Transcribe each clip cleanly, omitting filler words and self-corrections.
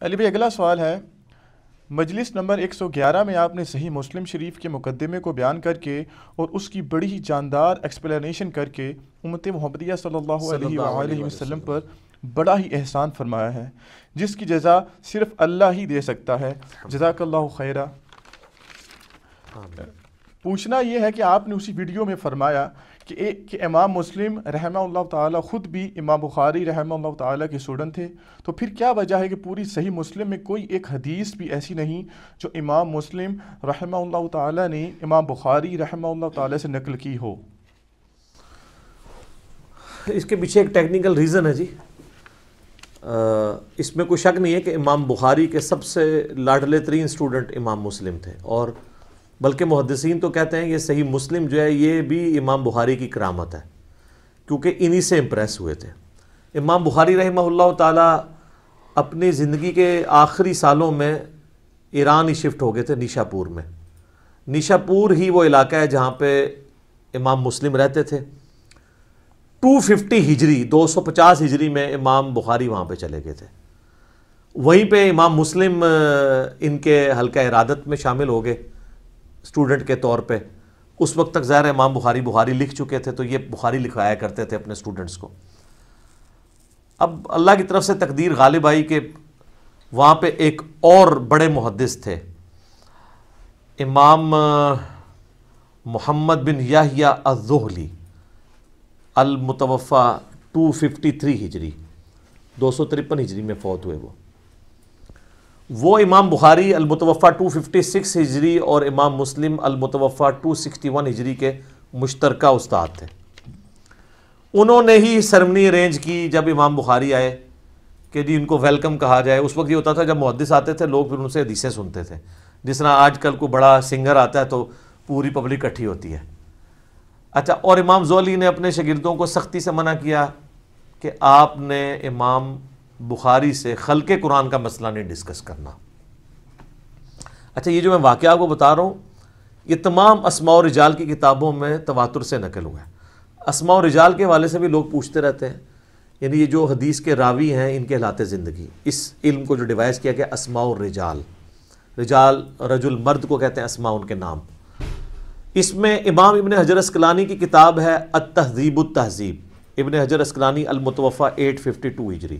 علی بھائی اگلا سوال ہے، مجلس نمبر 111 میں آپ نے صحیح مسلم شریف کے مقدمے کو بیان کر کے اور اس کی بڑی ہی جاندار ایکسپلینیشن کر کے امت محمدیہ صلی اللہ صلی علیہ اللہ علیہ وآلہ وآلہ وسلم وسلم. پر بڑا ہی احسان فرمایا ہے، جس کی جزا صرف اللہ ہی دے سکتا ہے، جزاک اللہ خیرہ۔ آمین. پوچھنا یہ ہے کہ آپ نے اسی ویڈیو میں فرمایا کہ امام مسلم رحمہ اللہ تعالیٰ خود بھی امام بخاری رحمہ اللہ تعالیٰ کے اسٹوڈنٹ تھے، تو پھر کیا وجہ ہے کہ پوری صحیح مسلم میں کوئی ایک حدیث بھی ایسی نہیں جو امام مسلم رحمہ اللہ تعالیٰ نے امام بخاری رحمہ اللہ تعالیٰ سے نقل کی ہو؟ اس کے پیچھے ایک ٹیکنیکل ریزن ہے جی. اس میں کوئی شک نہیں ہے کہ امام بخاری کے سب سے لاڈلے ترین اسٹوڈنٹ امام مسلم تھے، اور بلکہ محدثین تو کہتے ہیں یہ صحیح مسلم جو ہے یہ بھی امام بخاری کی کرامت ہے، کیونکہ انہی سے امپریس ہوئے تھے. امام بخاری رحمہ اللہ تعالیٰ اپنی زندگی کے آخری سالوں میں ایران ہی شفٹ ہو گئے تھے، نیشا پور میں. نیشا پور ہی وہ علاقہ ہے جہاں پہ امام مسلم رہتے تھے. 250 ہجری 250 ہجری میں امام بخاری وہاں پہ چلے گئے تھے. وہیں پہ امام مسلم ان کے حلقہ ارادت میں شامل ہو گئے اسٹوڈنٹ کے طور پہ. اس وقت تک ظاہر امام بخاری لکھ چکے تھے، تو یہ بخاری لکھوایا کرتے تھے اپنے اسٹوڈنٹس کو. اب اللہ کی طرف سے تقدیر غالب آئی کہ وہاں پہ ایک اور بڑے محدث تھے، امام محمد بن یحییٰ الذہلی، المتوفی 253 ہجری 253 ہجری میں فوت ہوئے. وہ امام بخاری المتوفی 256 ہجری اور امام مسلم المتوفی 261 ہجری کے مشترکہ استاد تھے. انہوں نے ہی سرمنی ارینج کی جب امام بخاری آئے کہ جی ان کو ویلکم کہا جائے. اس وقت یہ ہوتا تھا جب محدث آتے تھے لوگ پھر ان سے حدیثیں سنتے تھے، جس طرح آج کل کو بڑا سنگر آتا ہے تو پوری پبلک اکٹھی ہوتی ہے. اچھا، اور امام زولی نے اپنے شاگردوں کو سختی سے منع کیا کہ آپ نے امام بخاری سے خلق قرآن کا مسئلہ نہیں ڈسکس کرنا. اچھا، یہ جو میں واقعہ آپ کو بتا رہا ہوں یہ تمام اسماء و رجال کی کتابوں میں تواتر سے نقل ہوا ہے. اسماء و رجال کے حوالے سے بھی لوگ پوچھتے رہتے ہیں، یعنی یہ جو حدیث کے راوی ہیں ان کے حالات زندگی، اس علم کو جو ڈیوائز کیا گیا اسماء الرجال، رجال رجل مرد کو کہتے ہیں، اسماء ان کے نام. اس میں امام ابن حجر اسقلانی کی کتاب ہے التہذیب التہذیب، ابن حجر اسقلانی المتوفی 852 ہجری.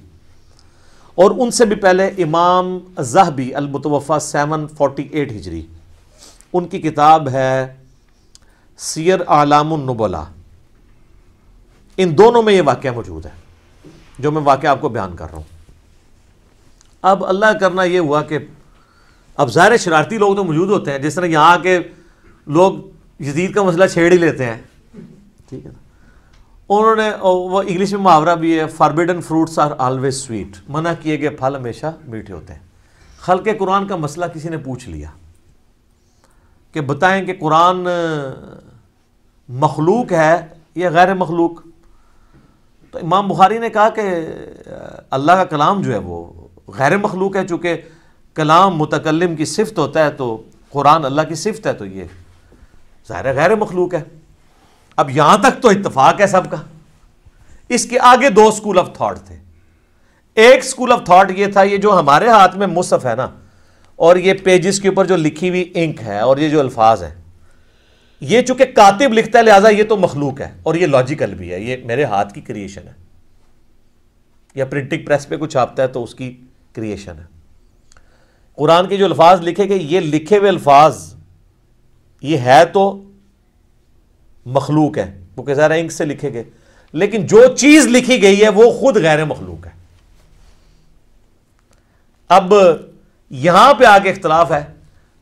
اور ان سے بھی پہلے امام ذہبی المتوفی 748 ہجری، ان کی کتاب ہے سیر اعلام النبلاء. ان دونوں میں یہ واقعہ موجود ہے جو میں واقعہ آپ کو بیان کر رہا ہوں. اب اللہ کرنا یہ ہوا کہ اب ظاہر شرارتی لوگ تو موجود ہوتے ہیں، جس طرح یہاں کے لوگ یزید کا مسئلہ چھیڑ ہی لیتے ہیں، ٹھیک ہے نا. انہوں نے وہ انگلش میں محاورہ بھی ہے، forbidden fruits are always sweet, منع کیے گئے پھل ہمیشہ میٹھے ہوتے ہیں. خلق قرآن کا مسئلہ کسی نے پوچھ لیا کہ بتائیں کہ قرآن مخلوق ہے یا غیر مخلوق. تو امام بخاری نے کہا کہ اللہ کا کلام جو ہے وہ غیر مخلوق ہے، چونکہ کلام متکلم کی صفت ہوتا ہے تو قرآن اللہ کی صفت ہے، تو یہ ظاہر غیر مخلوق ہے. اب یہاں تک تو اتفاق ہے سب کا. اس کے آگے دو اسکول آف تھاٹ تھے. ایک اسکول آف تھاٹ یہ تھا، یہ جو ہمارے ہاتھ میں مصحف ہے نا، اور یہ پیجز کے اوپر جو لکھی ہوئی انک ہے اور یہ جو الفاظ ہیں، یہ چونکہ کاتب لکھتا ہے لہٰذا یہ تو مخلوق ہے اور یہ لاجیکل بھی ہے، یہ میرے ہاتھ کی کریشن ہے، یا پرنٹنگ پریس پہ کچھ چھاپتا ہے تو اس کی کریشن ہے. قرآن کے جو الفاظ لکھے گئے، یہ لکھے ہوئے الفاظ یہ ہے تو مخلوق ہے کیونکہ ظاہر انک سے لکھے گئے، لیکن جو چیز لکھی گئی ہے وہ خود غیر مخلوق ہے. اب یہاں پہ آگے اختلاف ہے.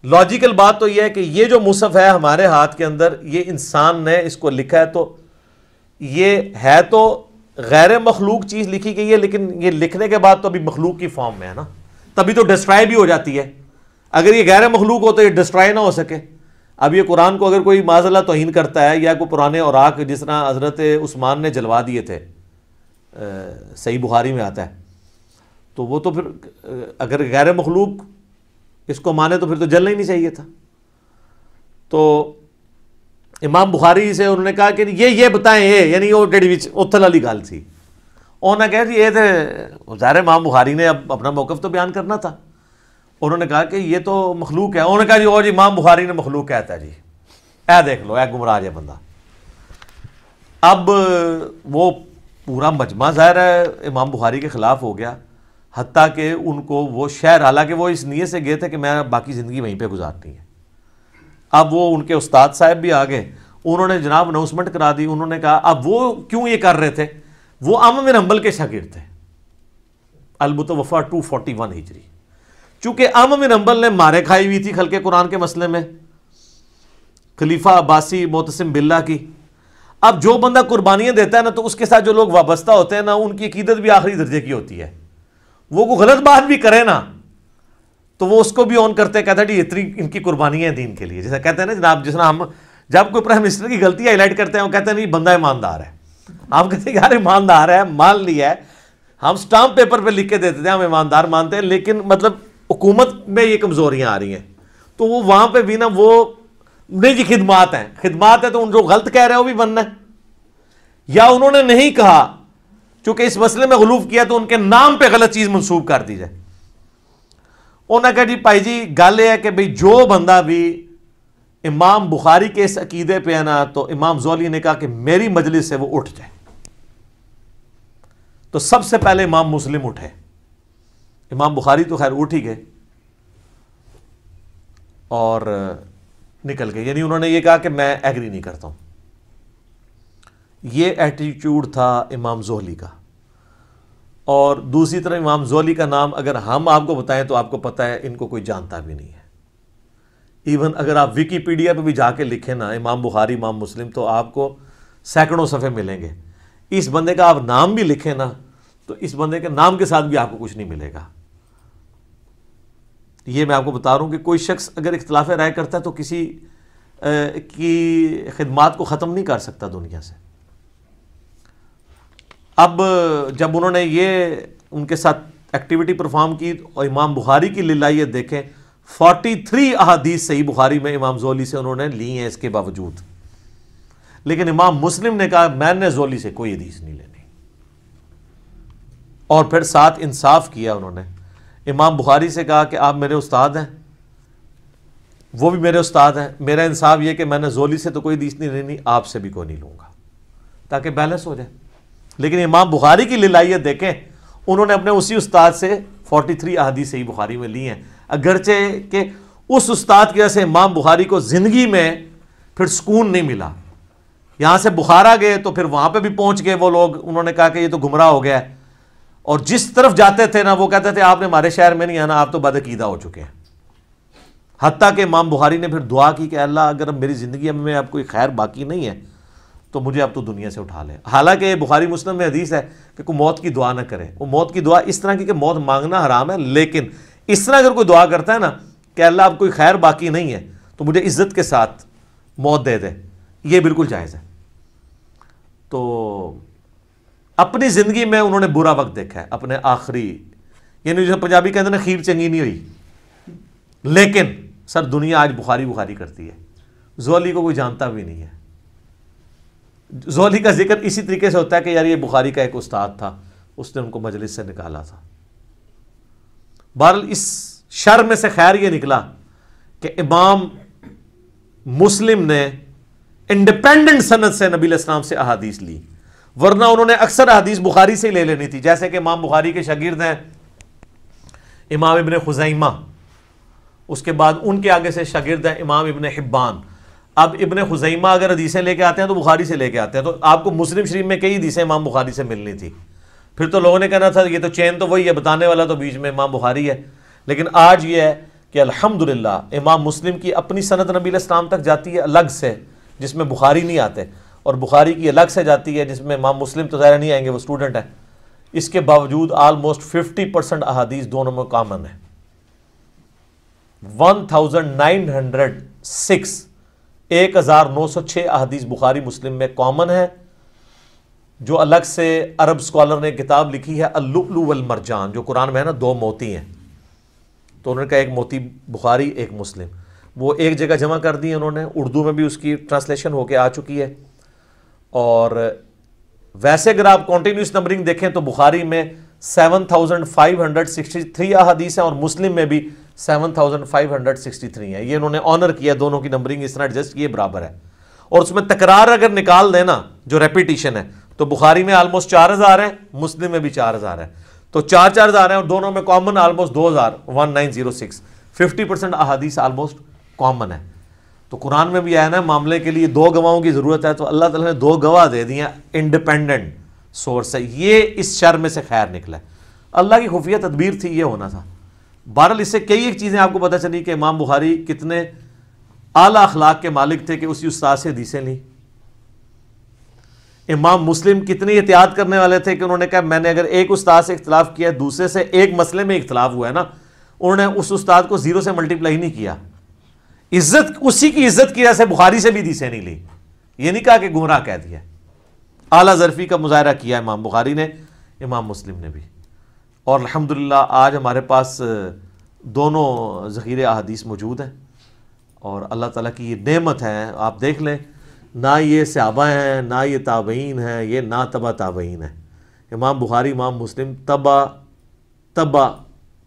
لاجیکل بات تو یہ ہے کہ یہ جو مصحف ہے ہمارے ہاتھ کے اندر، یہ انسان نے اس کو لکھا ہے، تو یہ ہے تو غیر مخلوق چیز لکھی گئی ہے، لیکن یہ لکھنے کے بعد تو ابھی مخلوق کی فارم میں ہے نا، تبھی تو ڈسٹرائے بھی ہو جاتی ہے. اگر یہ غیر مخلوق ہو تو یہ ڈسٹرائے نہ ہو سکے. اب یہ قرآن کو اگر کوئی معاذ اللہ توہین کرتا ہے، یا کوئی پرانے اوراق جس طرح حضرت عثمان نے جلوا دیے تھے، صحیح بخاری میں آتا ہے، تو وہ تو پھر اگر غیر مخلوق اس کو مانے تو پھر تو جلنا ہی نہیں چاہیے تھا. تو امام بخاری سے انہوں نے کہا کہ یہ بتائیں، یعنی وہ ڈیڑھی اتھل والی گل تھی. انہوں نے کہا جی یہ تو ظاہر امام بخاری نے اب اپنا موقف تو بیان کرنا تھا. انہوں نے کہا کہ یہ تو مخلوق ہے. انہوں نے کہا جی جی امام بخاری نے مخلوق کہتا ہے جی, اے دیکھ لو اے گمراہ ہے بندہ. اب وہ پورا مجمع ظاہر ہے امام بخاری کے خلاف ہو گیا, حتیٰ کہ ان کو وہ شہر, حالانکہ وہ اس نیت سے گئے تھے کہ میں باقی زندگی وہیں پہ گزارنی ہے. اب وہ ان کے استاد صاحب بھی آ گئے, انہوں نے جناب اناؤنسمنٹ کرا دی. انہوں نے کہا اب وہ کیوں یہ کر رہے تھے, وہ امام بن حنبل کے شاگرد تھے, المتوفی 241 ہجری. چونکہ امام بن حنبل نے مارے کھائی ہوئی تھی خلق قرآن کے مسئلے میں, خلیفہ عباسی معتصم باللہ کی. اب جو بندہ قربانیاں دیتا ہے نا, تو اس کے ساتھ جو لوگ وابستہ ہوتے ہیں نا, ان کی عقیدت بھی آخری درجے کی ہوتی ہے. وہ کوئی غلط بات بھی کرے نا تو وہ اس کو بھی آن کرتے, کہتا ہے جی اتنی ان کی قربانیاں ہیں دین کے لیے. جیسا کہتے ہیں نا جناب, جس طرح ہم جب کوئی پرائم منسٹر کی غلطی ہائی لائٹ کرتے ہیں, وہ کہتے ہیں نہیں بندہ ایماندار ہے. ہم کہتے ہیں یار ایماندار ہے, مان لیا ہے, ہم سٹامپ پیپر پہ لکھ کے دیتے تھے ہم ایماندار مانتے ہیں, لیکن مطلب حکومت میں یہ کمزوریاں آ رہی ہیں. تو وہ وہاں پہ بھی نا وہ نہیں جی خدمات ہیں, خدمات ہے تو ان جو غلط کہہ رہے ہیں وہ بھی بننا ہے. یا انہوں نے نہیں کہا, چونکہ اس مسئلے میں غلوف کیا تو ان کے نام پہ غلط چیز منسوب کر دی جائے. انہوں نے کہا جی بھائی جی گل یہ ہے کہ بھئی جو بندہ بھی امام بخاری کے اس عقیدے پہ ہے نا, تو امام زولی نے کہا کہ میری مجلس سے وہ اٹھ جائے. تو سب سے پہلے امام مسلم اٹھے, امام بخاری تو خیر اٹھ ہی گئے اور نکل گئے. یعنی انہوں نے یہ کہا کہ میں ایگری نہیں کرتا ہوں. یہ ایٹیٹیوڈ تھا امام زہلی کا. اور دوسری طرف امام زہلی کا نام اگر ہم آپ کو بتائیں تو آپ کو پتہ ہے ان کو کوئی جانتا بھی نہیں ہے. ایون اگر آپ ویکیپیڈیا پہ بھی جا کے لکھیں نا امام بخاری امام مسلم, تو آپ کو سینکڑوں صفحے ملیں گے. اس بندے کا آپ نام بھی لکھیں نا تو اس بندے کے نام کے ساتھ بھی آپ کو کچھ نہیں ملے گا. یہ میں آپ کو بتا رہا ہوں کہ کوئی شخص اگر اختلاف رائے کرتا ہے تو کسی کی خدمات کو ختم نہیں کر سکتا دنیا سے. اب جب انہوں نے یہ ان کے ساتھ ایکٹیویٹی پرفارم کی, اور امام بخاری کی للائیت دیکھیں, 43 احادیث صحیح بخاری میں امام زولی سے انہوں نے لی ہیں اس کے باوجود. لیکن امام مسلم نے کہا میں نے زولی سے کوئی حدیث نہیں لینی. اور پھر ساتھ انصاف کیا انہوں نے, امام بخاری سے کہا کہ آپ میرے استاد ہیں, وہ بھی میرے استاد ہیں, میرا انصاف یہ کہ میں نے زولی سے تو کوئی حدیث نہیں لینی, آپ سے بھی کوئی نہیں لوں گا, تاکہ بیلنس ہو جائے. لیکن امام بخاری کی للائیت دیکھیں, انہوں نے اپنے اسی استاد سے 43 احادیث صحیح بخاری میں لی ہیں, اگرچہ کہ اس استاد کی وجہ سے امام بخاری کو زندگی میں پھر سکون نہیں ملا. یہاں سے بخارا گئے تو پھر وہاں پہ بھی پہنچ گئے وہ لوگ, انہوں نے کہا کہ یہ تو گمراہ ہو گیا ہے, اور جس طرف جاتے تھے نا وہ کہتے تھے آپ نے ہمارے شہر میں نہیں آنا, آپ تو بدعقیدہ ہو چکے ہیں. حتیٰ کہ امام بخاری نے پھر دعا کی کہ اللہ اگر میری زندگی میں اب کوئی خیر باقی نہیں ہے تو مجھے اب تو دنیا سے اٹھا لے. حالانکہ بخاری مسلم میں حدیث ہے کہ کوئی موت کی دعا نہ کرے. وہ موت کی دعا اس طرح کی کہ موت مانگنا حرام ہے, لیکن اس طرح اگر کوئی دعا کرتا ہے نا کہ اللہ اب کوئی خیر باقی نہیں ہے تو مجھے عزت کے ساتھ موت دے دے, یہ بالکل جائز ہے. تو اپنی زندگی میں انہوں نے برا وقت دیکھا ہے, اپنے آخری, یعنی جو پنجابی کہتے ہیں نا خیر چنگی نہیں ہوئی, لیکن سر دنیا آج بخاری بخاری کرتی ہے. زولی کو کوئی جانتا بھی نہیں ہے. زولی کا ذکر اسی طریقے سے ہوتا ہے کہ یار یہ بخاری کا ایک استاد تھا, اس نے ان کو مجلس سے نکالا تھا. بہرحال اس شر میں سے خیر یہ نکلا کہ امام مسلم نے انڈیپینڈنٹ سند سے نبی علیہ السلام سے احادیث لی, ورنہ انہوں نے اکثر احادیث بخاری سے ہی لے لینی تھی. جیسے کہ امام بخاری کے شاگرد ہیں امام ابن خزیمہ, اس کے بعد ان کے آگے سے شاگرد ہیں امام ابن حبان. اب ابن خزیمہ اگر حدیثیں لے کے آتے ہیں تو بخاری سے لے کے آتے ہیں, تو آپ کو مسلم شریف میں کئی حدیثیں امام بخاری سے ملنی تھی. پھر تو لوگوں نے کہنا تھا یہ تو چین تو وہی ہے, بتانے والا تو بیچ میں امام بخاری ہے. لیکن آج یہ ہے کہ الحمدللہ امام مسلم کی اپنی سند نبی علیہ السلام تک جاتی ہے الگ سے, جس میں بخاری نہیں آتے, اور بخاری کی الگ سے جاتی ہے جس میں امام مسلم تو ظاہر نہیں آئیں گے, وہ اسٹوڈنٹ ہے. اس کے باوجود آلموسٹ 50% احادیث دونوں میں کامن ہے. 1906 احادیث بخاری مسلم میں کامن ہے, جو الگ سے عرب سکولر نے کتاب لکھی ہے اللؤلؤ والمرجان, جو قرآن میں ہے نا 2 موتی ہیں, تو انہوں نے کہا ایک موتی بخاری ایک مسلم, وہ ایک جگہ جمع کر دی انہوں نے. اردو میں بھی اس کی ٹرانسلیشن ہو کے آ چکی ہے, اور ویسے اگر آپ کنٹینیوس نمبرنگ دیکھیں تو بخاری میں 7563 احادیث ہیں اور مسلم میں بھی 7563 ہیں. یہ انہوں نے آنر کیا دونوں کی نمبرنگ اس طرح ایڈجسٹ یہ برابر ہے. اور اس میں تکرار اگر نکال دینا جو ریپیٹیشن ہے تو بخاری میں آلموسٹ 4000 ہے, مسلم میں بھی 4000 ہے, تو 4000 ہیں اور دونوں میں کامن آلموسٹ 1906. 50% احادیث آلموسٹ کامن ہے. تو قرآن میں بھی آیا نا معاملے کے لیے 2 گواہوں کی ضرورت ہے, تو اللہ تعالیٰ نے 2 گواہ دے دیے انڈیپینڈنٹ سورس سے. یہ اس شر میں سے خیر نکلا ہے, اللہ کی خفیہ تدبیر تھی, یہ ہونا تھا. بہرحال اس سے کئی ایک چیزیں آپ کو پتہ چلی کہ امام بخاری کتنے اعلیٰ اخلاق کے مالک تھے کہ اسی استاد سے حدیثیں لی. امام مسلم کتنی احتیاط کرنے والے تھے کہ انہوں نے کہا میں نے اگر ایک استاد سے اختلاف کیا ہے, دوسرے سے ایک مسئلے میں اختلاف ہوا ہے نا, انہوں نے اس استاد کو 0 سے ملٹیپلائی نہیں کیا, عزت اسی کی عزت کی وجہ سے بخاری سے بھی حدیثیں نہیں لی. یہ نہیں کہا کہ گمراہ کہہ دیا. اعلیٰ ظرفی کا مظاہرہ کیا امام بخاری نے, امام مسلم نے بھی. اور الحمدللہ آج ہمارے پاس دونوں ذخیرے احادیث موجود ہیں اور اللہ تعالیٰ کی یہ نعمت ہے. آپ دیکھ لیں, نہ یہ صحابہ ہیں, نہ یہ تابعین ہیں, یہ نہ تبع تابعین ہیں. امام بخاری امام مسلم تبع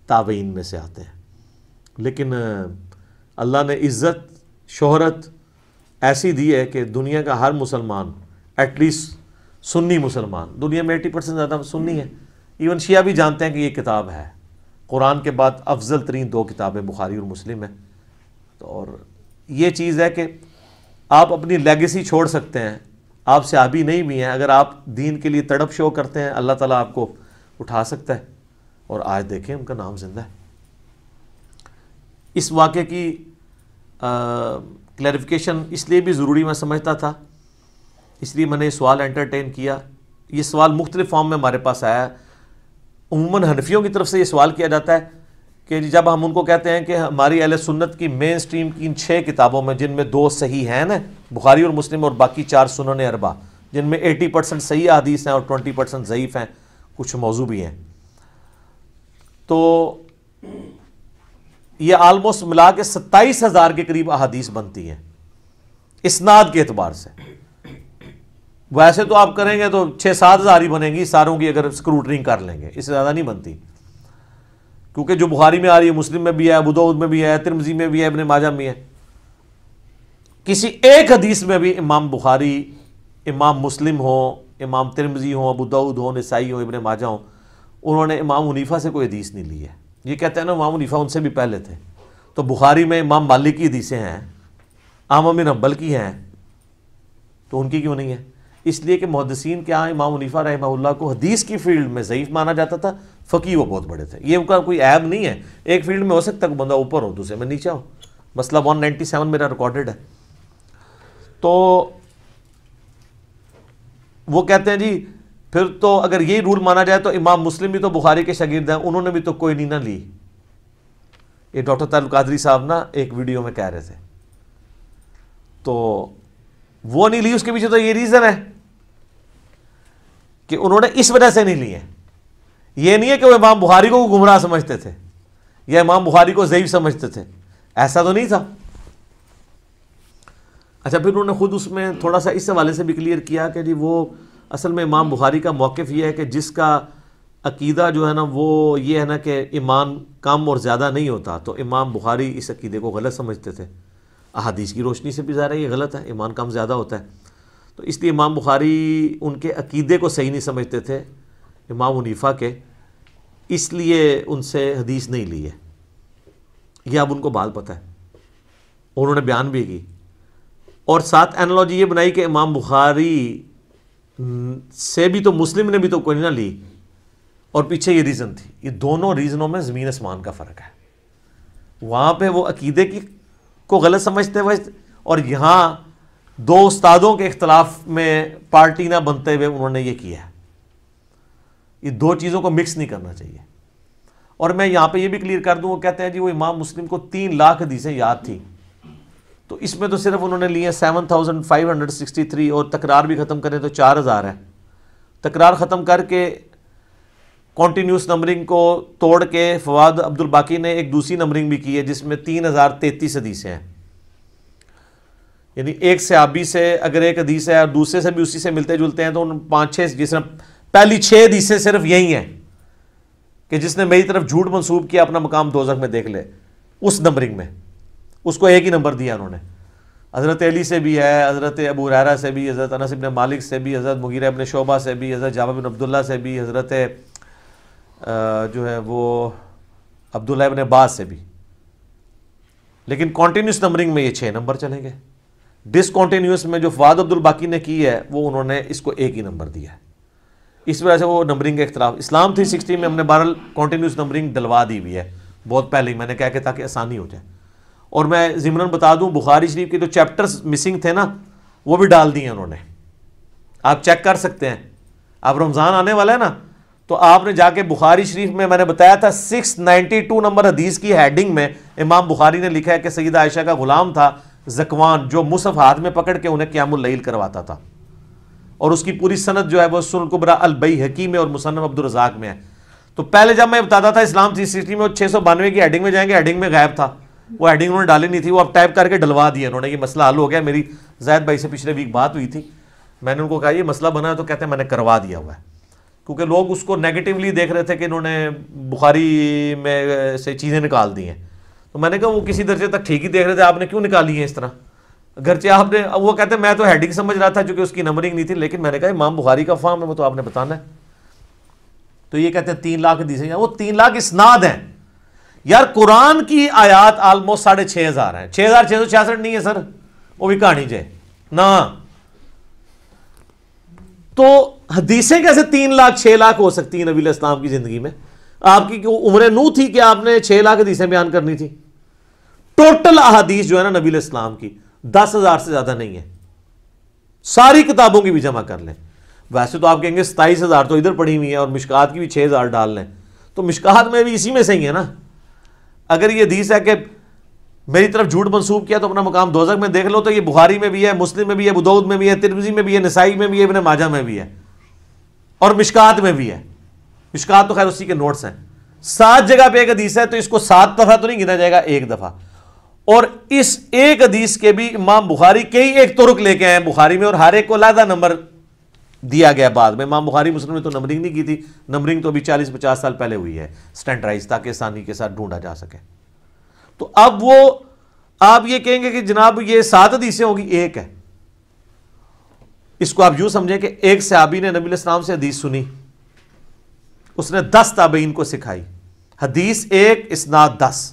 تابعین میں سے آتے ہیں. لیکن اللہ نے عزت شہرت ایسی دی ہے کہ دنیا کا ہر مسلمان, ایٹ لیسٹ سنی مسلمان, دنیا میں 80% زیادہ سنی ہے, ایون شیعہ بھی جانتے ہیں کہ یہ کتاب ہے. قرآن کے بعد افضل ترین 2 کتابیں بخاری اور مسلم ہیں. اور یہ چیز ہے کہ آپ اپنی لیگیسی چھوڑ سکتے ہیں, آپ صحابی نہیں بھی ہیں, اگر آپ دین کے لیے تڑپ شو کرتے ہیں اللہ تعالیٰ آپ کو اٹھا سکتا ہے. اور آج دیکھیں ان کا نام زندہ ہے. اس واقعے کی کلیریفیکیشن اس لیے بھی ضروری میں سمجھتا تھا, اس لیے میں نے یہ سوال انٹرٹین کیا. یہ سوال مختلف فارم میں ہمارے پاس آیا ہے. عموماً حنفیوں کی طرف سے یہ سوال کیا جاتا ہے کہ جب ہم ان کو کہتے ہیں کہ ہماری اہل سنت کی مین سٹریم کی ان 6 کتابوں میں جن میں 2 صحیح ہیں نا, بخاری اور مسلم, اور باقی 4 سنن اربع جن میں 80% صحیح حدیث ہیں اور 20% ضعیف ہیں, کچھ موضوع بھی ہیں, تو یہ آلموسٹ ملا کے 27,000 کے قریب احادیث بنتی ہیں اسناد کے اعتبار سے. ویسے تو آپ کریں گے تو 6-7 ہزار ہی بنیں گی ساروں کی, اگر اسکروٹنگ کر لیں گے, اس سے زیادہ نہیں بنتی. کیونکہ جو بخاری میں آ رہی ہے, مسلم میں بھی ہے, ابو داؤد میں بھی ہے, ترمذی میں بھی ہے, ابن ماجہ میں ہے. کسی ایک حدیث میں بھی امام بخاری, امام مسلم ہو, امام ترمذی ہو, ابو داؤد ہو, نسائی ہو, ابن ماجہ ہو, انہوں نے امام حنیفہ سے کوئی حدیث نہیں لی ہے. یہ کہتے ہیں نا امام حنیفہ ان سے بھی پہلے تھے, تو بخاری میں امام مالک کی حدیثیں ہیں, احمد بن حنبل کی ہیں, تو ان کی کیوں نہیں ہے؟ اس لیے کہ محدثین کے ہاں امام حنیفہ رحمہ اللہ کو حدیث کی فیلڈ میں ضعیف مانا جاتا تھا, فقیہ وہ بہت بڑے تھے. یہ ان کا کوئی عیب نہیں ہے, ایک فیلڈ میں ہو سکتا ہے بندہ اوپر ہو, دوسرے میں نیچا ہو. مسئلہ 197 میرا ریکارڈڈ ہے. تو وہ کہتے ہیں جی پھر تو اگر یہی رول مانا جائے تو امام مسلم بھی تو بخاری کے شاگرد ہیں, انہوں نے بھی تو کوئی نہیں نہ لی. یہ ڈاکٹر طاہر القادری صاحب نا ایک ویڈیو میں کہہ رہے تھے, تو وہ نہیں لی, اس کے پیچھے تو یہ ریزن ہے کہ انہوں نے اس وجہ سے نہیں لی ہے. یہ نہیں ہے کہ وہ امام بخاری کو گمراہ سمجھتے تھے یا امام بخاری کو ضعیف سمجھتے تھے, ایسا تو نہیں تھا. اچھا, پھر انہوں نے خود اس میں تھوڑا سا اس حوالے سے بھی کلیئر کیا کہ جی وہ اصل میں امام بخاری کا موقف یہ ہے کہ جس کا عقیدہ جو ہے نا وہ یہ ہے نا کہ ایمان کم اور زیادہ نہیں ہوتا, تو امام بخاری اس عقیدے کو غلط سمجھتے تھے. احادیث کی روشنی سے بھی ظاہر ہے یہ غلط ہے, ایمان کم زیادہ ہوتا ہے. تو اس لیے امام بخاری ان کے عقیدے کو صحیح نہیں سمجھتے تھے امام حنیفہ کے, اس لیے ان سے حدیث نہیں لی ہے. یہ اب ان کو بال پتہ ہے, انہوں نے بیان بھی کی. اور ساتھ اینالوجی یہ بنائی کہ امام بخاری سے بھی تو مسلم نے بھی تو کوئی نہ لی, اور پیچھے یہ ریزن تھی. یہ دونوں ریزنوں میں زمین آسمان کا فرق ہے. وہاں پہ وہ عقیدے کی کو غلط سمجھتے ہوئے, اور یہاں 2 استادوں کے اختلاف میں پارٹی نہ بنتے ہوئے انہوں نے یہ کیا ہے. یہ 2 چیزوں کو مکس نہیں کرنا چاہیے. اور میں یہاں پہ یہ بھی کلیئر کر دوں, وہ کہتے ہیں جی وہ امام مسلم کو 3 لاکھ حدیثیں یاد تھی, تو اس میں تو صرف انہوں نے لی ہیں 7563, اور تکرار بھی ختم کریں تو 4000 ہے. تکرار ختم کر کے کنٹینیوس نمبرنگ کو توڑ کے فواد عبد الباقی نے ایک دوسری نمبرنگ بھی کی ہے جس میں 3033 حدیثیں ہیں. یعنی ایک صحابی سے اگر ایک حدیث ہے اور دوسرے سے بھی اسی سے ملتے جلتے ہیں تو ان 5-6 جس نے پہلی 6 حدیثیں صرف یہی ہیں کہ جس نے میری طرف جھوٹ منسوب کیا اپنا مقام دوزخ میں دیکھ لے، اس نمبرنگ میں اس کو ایک ہی نمبر دیا انہوں نے. حضرت علی سے بھی ہے، حضرت ابو ہریرہ سے بھی، حضرت انس بن مالک سے بھی، حضرت مغیرہ بن شعبہ سے بھی، حضرت جابر بن عبداللہ سے بھی، حضرت جو ہے وہ عبداللہ ابن عباس سے بھی. لیکن کانٹینیوس نمبرنگ میں یہ 6 نمبر چلیں گے. ڈسکنٹینیوس میں جو فواد عبد الباقی نے کی ہے وہ انہوں نے اس کو ایک ہی نمبر دیا ہے. اس وجہ سے وہ نمبرنگ کا اختلاف. اسلام 360 میں ہم نے بہرحال کانٹینیوس نمبرنگ ڈلوا دی ہوئی ہے بہت پہلے ہی، میں نے کہا کہ تاکہ آسانی ہو جائے. اور میں ضمناً بتا دوں بخاری شریف کے جو چیپٹرز مسنگ تھے نا وہ بھی ڈال دیے انہوں نے. آپ چیک کر سکتے ہیں. اب رمضان آنے والا ہے نا تو آپ نے جا کے بخاری شریف میں نے بتایا تھا 692 نمبر حدیث کی ہیڈنگ میں امام بخاری نے لکھا ہے کہ سیدہ عائشہ کا غلام تھا زکوان جو مصحف ہاتھ میں پکڑ کے انہیں قیام اللیل کرواتا تھا، اور اس کی پوری سند جو ہے وہ سنن الکبریٰ البیہقی میں اور مصنف عبدالرزاق میں ہے. تو پہلے جب میں بتاتا تھا اسلام 360 میں 692 کی ہیڈنگ میں جائیں گے، ہیڈنگ میں غائب تھا، وہ ہیڈنگ انہوں نے ڈالی نہیں تھی، وہ اب ٹائپ کر کے ڈلوا دیا انہوں نے. یہ مسئلہ حل ہو گیا. میری زید بھائی سے پچھلے ویک بات ہوئی تھی، میں نے ان کو کہا یہ مسئلہ بنا ہے تو کہتے ہیں میں نے کروا دیا ہوا ہے، کیونکہ لوگ اس کو نیگیٹیولی دیکھ رہے تھے کہ انہوں نے بخاری میں سے چیزیں نکال دی ہیں. تو میں نے کہا وہ کسی درجے تک ٹھیک ہی دیکھ رہے تھے، آپ نے کیوں نکالی ہیں اس طرح؟ اگرچہ آپ نے، وہ کہتے ہیں میں تو ہیڈنگ سمجھ رہا تھا چونکہ اس کی نمبرنگ نہیں تھی، لیکن میں نے کہا امام بخاری کا فہم ہے وہ تو آپ نے بتانا ہے. تو یہ کہتے ہیں 3 لاکھ حدیثیں، وہ 3 لاکھ اسناد ہیں. یار قرآن کی آیات آلموسٹ 6,500 ہیں. 6,666 نہیں ہے سر، وہ بھی کہانی جائے نا. تو حدیثیں کیسے 3 لاکھ 6 لاکھ ہو سکتی ہیں نبی علیہ السلام کی زندگی میں؟ آپ کی عمر نو تھی کہ آپ نے 6 لاکھ حدیثیں بیان کرنی تھی؟ ٹوٹل احادیث جو ہے نا نبی علیہ السلام کی 10,000 سے زیادہ نہیں ہے. ساری کتابوں کی بھی جمع کر لیں. ویسے تو آپ کہیں گے 27,000 تو ادھر پڑھی ہوئی ہیں اور مشکات کی بھی 6,000 ڈال لیں، تو مشکات میں بھی اسی میں صحیح ہے نا. اگر یہ حدیث ہے کہ میری طرف جھوٹ منسوب کیا تو اپنا مقام دوزخ میں دیکھ لو، تو یہ بخاری میں بھی ہے، مسلم میں بھی ہے، ابو داؤد میں بھی ہے، ترمذی میں بھی ہے، نسائی میں بھی ہے، ابن ماجہ میں بھی ہے، اور مشکات میں بھی ہے. مشکات تو خیر اسی کے نوٹس ہیں. 7 جگہ پہ ایک حدیث ہے تو اس کو 7 دفعہ تو نہیں گنا جائے گا، 1 دفعہ. اور اس ایک حدیث کے بھی امام بخاری کئی ایک طرق لے کے آئے ہیں بخاری میں، اور ہر ایک کو علیحدہ نمبر دیا گیا بعد میں. امام بخاری مسلم نے تو نمبرنگ نہیں کی تھی، نمبرنگ تو ابھی 40-50 سال پہلے ہوئی ہے سٹینڈرائز، تاکہ آسانی کے ساتھ ڈھونڈا جا سکے. تو اب وہ آپ یہ کہیں گے کہ جناب یہ 7 حدیثیں ہوگی، 1 ہے. اس کو آپ یوں سمجھیں کہ ایک صحابی نے نبی علیہ السلام سے حدیث سنی، اس نے 10 تابعین کو سکھائی. حدیث 1 اسناد 10،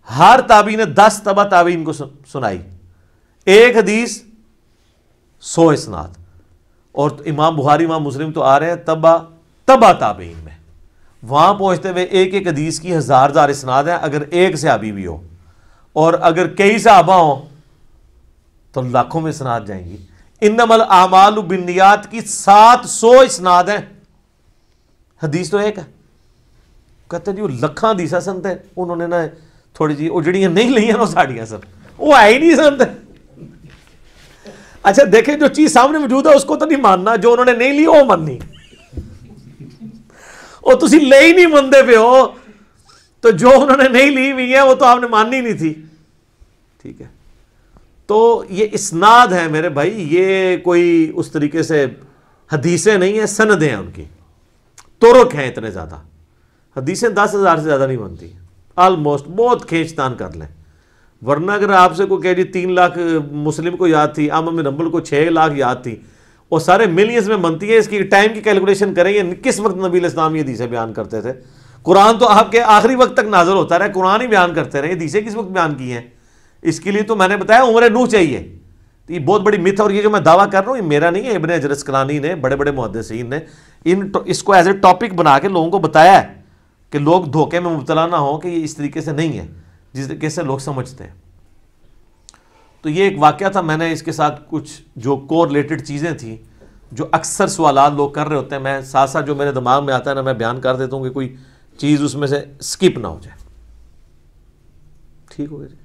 ہر تابعی نے 10 تبع تابعین کو سنائی. ایک حدیث 100 اسناد. اور امام بخاری امام مسلم تو آ رہے ہیں تبع تابعین میں، وہاں پہنچتے ہوئے ایک ایک حدیث کی 1000 اسناد ہیں اگر ایک صحابی بھی ہو، اور اگر کئی صحابہ ہوں تو لاکھوں میں اسناد جائیں گی. انما الاعمال بالنیات کی 700 اسناد ہیں، حدیث تو ایک ہے. کہتے ہیں جی وہ لکھاں حدیثاں سنتے ہیں انہوں نے نا تھوڑی جی وہ جڑیاں نہیں لئیاں نا ساڑیاں سر وہ ہے ہی نہیں سنتے. اچھا دیکھیں جو چیز سامنے موجود ہے اس کو تو نہیں ماننا، جو انہوں نے نہیں لی وہ ماننی. اور تسی لے ہی نہیں مندے پہ ہو تو جو انہوں نے نہیں لی ہوئی ہے وہ تو آپ نے ماننی نہیں تھی. ٹھیک ہے، تو یہ اسناد ہیں میرے بھائی، یہ کوئی اس طریقے سے حدیثیں نہیں ہیں، سندیں ہیں، ان کی طرق ہیں اتنے زیادہ. حدیثیں 10,000 سے زیادہ نہیں بنتی آلموسٹ، بہت کھینچ تان کر لیں. ورنہ اگر آپ سے کوئی کہہ جی 3 لاکھ مسلم کو یاد تھی، احمد بن حنبل کو 6 لاکھ یاد تھی، اور سارے ملینز میں بنتی ہے، اس کی ٹائم کی کیلکولیشن کریں گے کس وقت نبی علیہ السلام یہ حدیثیں بیان کرتے تھے. قرآن تو آپ کے آخری وقت تک نازل ہوتا رہا، قرآن ہی بیان کرتے رہے، حدیثیں کس وقت بیان کی ہیں. اس کے لیے تو میں نے بتایا عمر نوح چاہیے. تو یہ بہت بڑی متھ، اور یہ جو میں دعویٰ کر رہا ہوں یہ میرا نہیں ہے، ابن حجر اسقلانی نے، بڑے بڑے محدثین نے اس کو ایز اے ٹاپک بنا کے لوگوں کو بتایا ہے کہ لوگ دھوکے میں مبتلا نہ ہوں کہ یہ اس طریقے سے نہیں ہے جس طریقے سے لوگ سمجھتے ہیں. تو یہ ایک واقعہ تھا، میں نے اس کے ساتھ کچھ جو کو ریلیٹڈ چیزیں تھیں جو اکثر سوالات لوگ کر رہے ہوتے ہیں، میں ساتھ ساتھ جو میرے دماغ میں آتا ہے نا میں بیان کر دیتا ہوں کہ کوئی چیز اس میں سے سکپ نہ ہو جائے. ٹھیک ہو گیا جی.